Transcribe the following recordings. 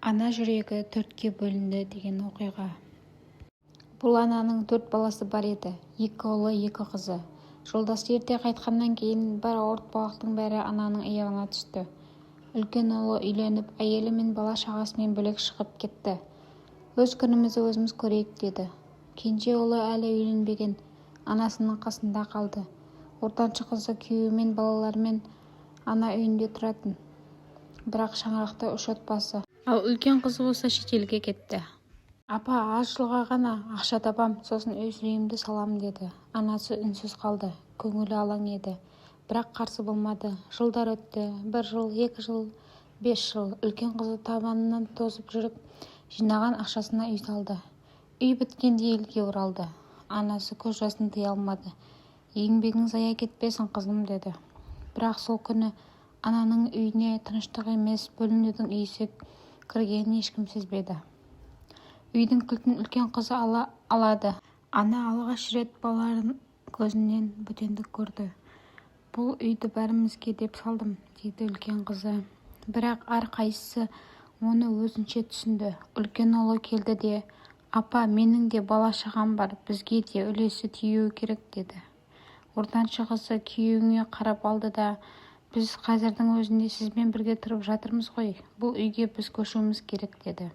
Ана жүрегі төртке бөлінді деген оқиға. Бұл ананың 4 баласы бар еді. 2 ұлы, 2 қызы. Жолдасы ерте қайтқаннан кейін бір ауыртпалықтың бәрі ананың иығына түсті. Үлкен ұлы үйленіп, әйелі мен бала-шағасымен бөлек шығып кетті. Өз күнімізді өзіміз көрейік деді. Кенже ұлы әлі үйленбеген, анасының қасында қалды. Ортаншы қызы күйеуімен балаларымен ана үйінде тұратын. Бірақ шаңырақта 3 отбасы. Ал үлкен қызы болса шетелге кетті. Апа, аз жылға ғана ақша табам, сосын өз үйімді салам деді. Анасы үнсіз қалды, көңілі алаң еді. Бірақ қарсы болмады. Жылдар өтті, 1 жыл, 2 жыл, 5 жыл. Үлкен қызы табанынан тозып жүріп, жинаған ақшасына үй салды. Үй біткенде елге оралды. Анасы көз жасын тыя алмады. Еңбегің зая кетпесін, қызым деді. Бірақ сол күні ананың үйіне тыныштық емес, бөлінудің иісі кіргенін ешкім сезбеді. Үйдің кілтін үлкен қызы алады. Ана алғаш рет балаларын көзінен бөтендік көрді. Бұл үйді бәрімізге деп салдым, дейді үлкен қызы. Бірақ әр қайсысы оны өзінше түсінді. Үлкен ұлы келді де, апа, менің де бала-шағам бар, бізге де үлесі тиюі керек деді. Ортаншы қызы күйеуіне қарап алды да, біз қазірдің өзінде сізбен бірге тұрып жатырмыз ғой, бұл үйге біз көшуіміз керек деді.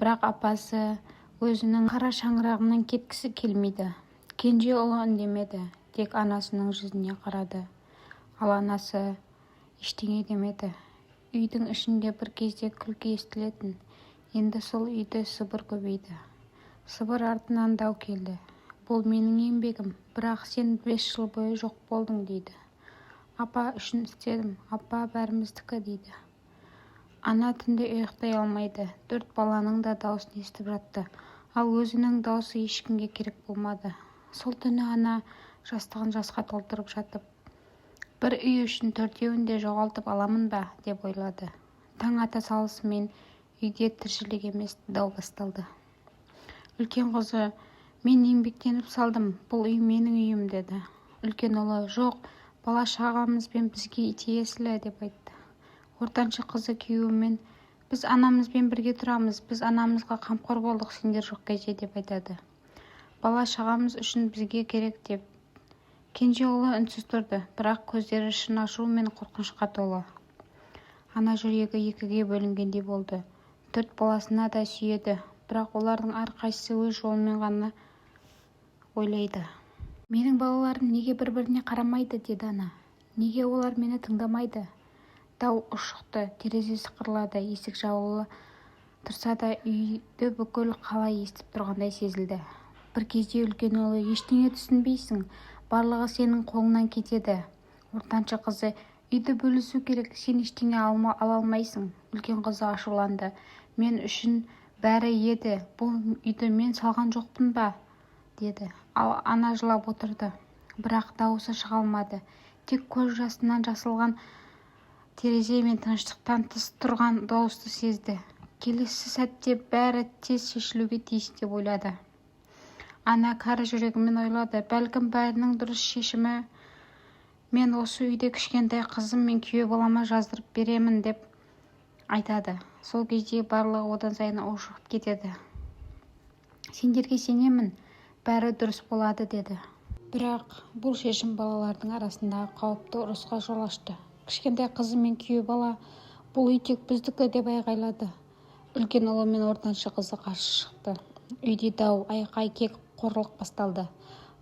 Бірақ апасы өзінің қара шаңырағынан кеткісі келмейді. Кенже ұлы үндемеді, тек анасының жүзіне қарады. Ал анасы ештеңе демеді. Үйдің ішінде бір кезде күлкі естілетін. Енді сол үйде сыбыр көбейді. Сыбыр артынан дау келді. Бұл менің еңбегім, бірақ сен 5 жыл бойы жоқ болдың дейді. Апа үшін істедім, апа бәріміздікі дейді. Ана түнде ұйықтай алмайды. 4 баланың да даусын естіп жатты. Ал өзінің даусы ешкімге керек болмады. Сол түні ана жастығын жасқа толтырып жатып, бір үй үшін 4-еуін де жоғалтып аламын ба, деп ойлады. Таң ата салысымен үйде тіршілік емес, дау басталды. Үлкен қызы, мен еңбектеніп салдым, бұл үй менің үйім деді. Үлкен ұлы, жоқ, бала-шағамызбен бізге тиесілі деп айтты. Ортаншы қызы күйеуімен, біз анамызбен бірге тұрамыз, біз анамызға қамқор болдық сендер жоқ кезде деп айтады. Бала-шағамыз үшін бізге керек деп. Кенже ұлы үнсіз тұрды, бірақ көздері шын ашу мен қорқынышқа толы. Ана жүрегі 2-ге бөлінгендей болды. 4 баласына да сүйеді, бірақ олардың әрқайсысы өз жолымен ғана ойлайды. Менің балаларым неге бір-біріне қарамайды, деді ана. Неге олар мені тыңдамайды? Дау ұшықты, терезе сықырлады, есік жабулы тұрса да үйді бүкіл қала естіп тұрғандай сезілді. Бір кезде үлкен ұлы, ештеңе түсінбейсің, барлығы сенің қолыңнан кетеді. Ортаншы қызы, үйді бөлісу керек, сен ештеңе ала алмайсың. Үлкен қызы ашуланды. Мен үшін бәрі еді, бұл үйді мен салған жоқпын ба, деді. Ал ана жылап отырды, бірақ дауысы шыға алмады. Тек көз жасынан жасылған терезе мен тыныштықтан тыс тұрған дауысты сезді. Келесі сәтте бәрі тез шешілуге тиіс деп ойлады. Ана кәрі жүрегімен ойлады, бәлкім бәрінің дұрыс шешімі мен осы үйде кішкентай қызым мен күйеу балама жаздырып беремін деп айтады. Сол кезде барлығы одан сайын ушығып кетеді. Сендерге сенемін, бәрі дұрыс болады деді. Бірақ бұл шешім балалардың арасындағы қауіпті ұрысқа жол ашты. Кішкентай қызы мен күйеу бала, бұл үй тек біздікі деп айғайлады. Үлкен ұлы мен ортаншы қызы қарсы шықты. Үйде дау, айқай, кек, қорлық басталды.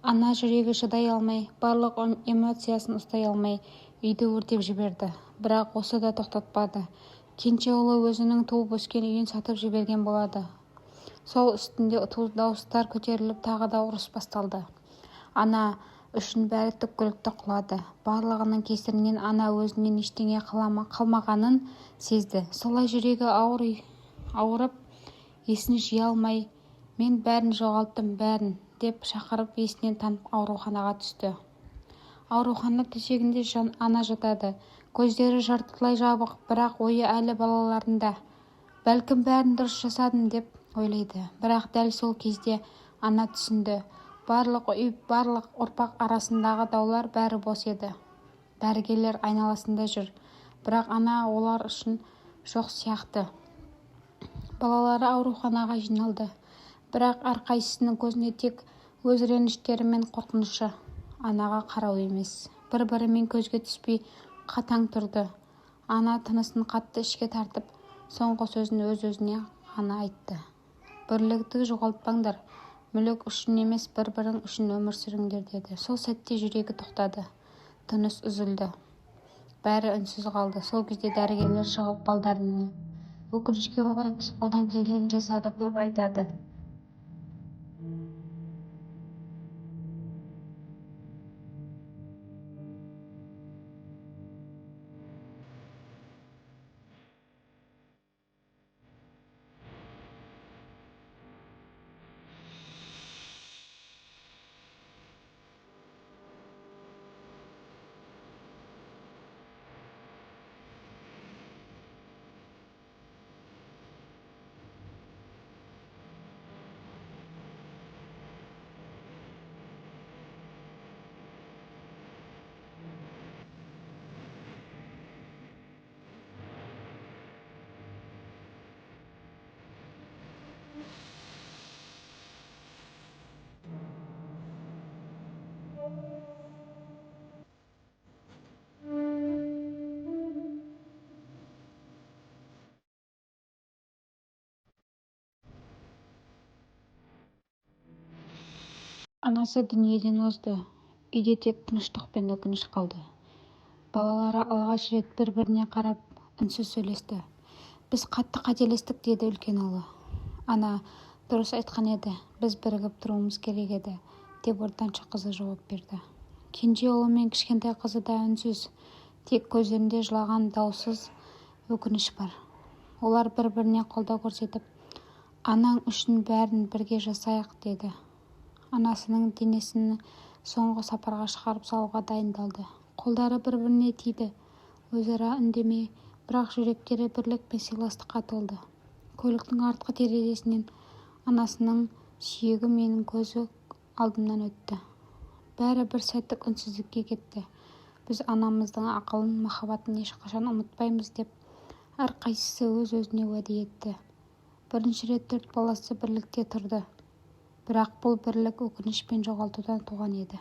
Ана жүрегі шыдай алмай, барлық эмоциясын ұстай алмай, үйді өртеп жіберді. Бірақ осы да тоқтатпады. Кенже ұлы өзінің туып өскен үйін сатып жіберген болады. Сол үстінде дауыстар көтеріліп, тағы да ұрыс басталды. Ана үшін бәрі түпкілікті құлады. Барлығының кесірінен ана өзінен ештеңе қалмағанын сезді. Солай жүрегі ауырып, есін жия алмай, мен бәрін жоғалттым, бәрін, деп шақырып есінен танып ауруханаға түсті. Аурухана төсегінде ана жатады. Көздері жартылай жабық, бірақ ойы әлі балаларында. Бәлкім бәрін дұрыс жасадым деп ойлайды. Бірақ дәл сол кезде ана түсінді. Барлық үй, барлық ұрпақ арасындағы даулар бәрі бос еді. Дәрігерлер айналасында жүр. Бірақ ана олар үшін жоқ сияқты. Балалары ауруханаға жиналды. Бірақ әрқайсысының көзіне тек өз реніштері мен қорқынышы, анаға қарау емес. Бір-бірімен көзге түспей қатаң тұрды. Ана тынысын қатты ішке тартып, соңғы сөзін өз-өзіне ғана айтты. Бірлікті жоғалтпаңдар, мүлік үшін емес, бір-бірің үшін өмір сүріңдер деді. Сол сәтте жүрегі тоқтады. Тыныс үзілді. Бәрі үнсіз қалды. Сол кезде дәрігерлер шығып балдарына өкінішке орай біз қолдан келгенін жасадық деп айтады. Анасы дүниеден озды. Үйде тек тыныштық пен өкініш қалды. Балалары алғаш рет бір-біріне қарап үнсіз сөйлесті. Біз қатты қателестік, деді үлкен ұлы. Ана дұрыс айтқан еді, біз бірігіп тұруымыз керек еді, деп ортаншы қызы жауап берді. Кенже ұлы мен кішкентай қызы да үнсіз, тек көздерінде жылаған даусыз өкініш бар. Олар бір-біріне қолдау көрсетіп, анаң үшін бәрін бірге жасайық, деді. Анасының денесін соңғы сапарға шығарып салуға дайындалды. Қолдары бір-біріне тиді, өзара үндемей, бірақ жүректері бірлік пен сыйластыққа толды. Көліктің артқы терезесінен анасының сүйегі менің көзі алдымнан өтті. Бәрі бір сәттік үнсіздікке кетті. Біз анамыздың ақылын, махаббатын ешқашан ұмытпаймыз деп әрқайсысы өз-өзіне уәде етті. Бірінші рет 4 баласы бірлікте тұрды. Бірақ бұл бірлік өкініш пен жоғалтудан туған еді.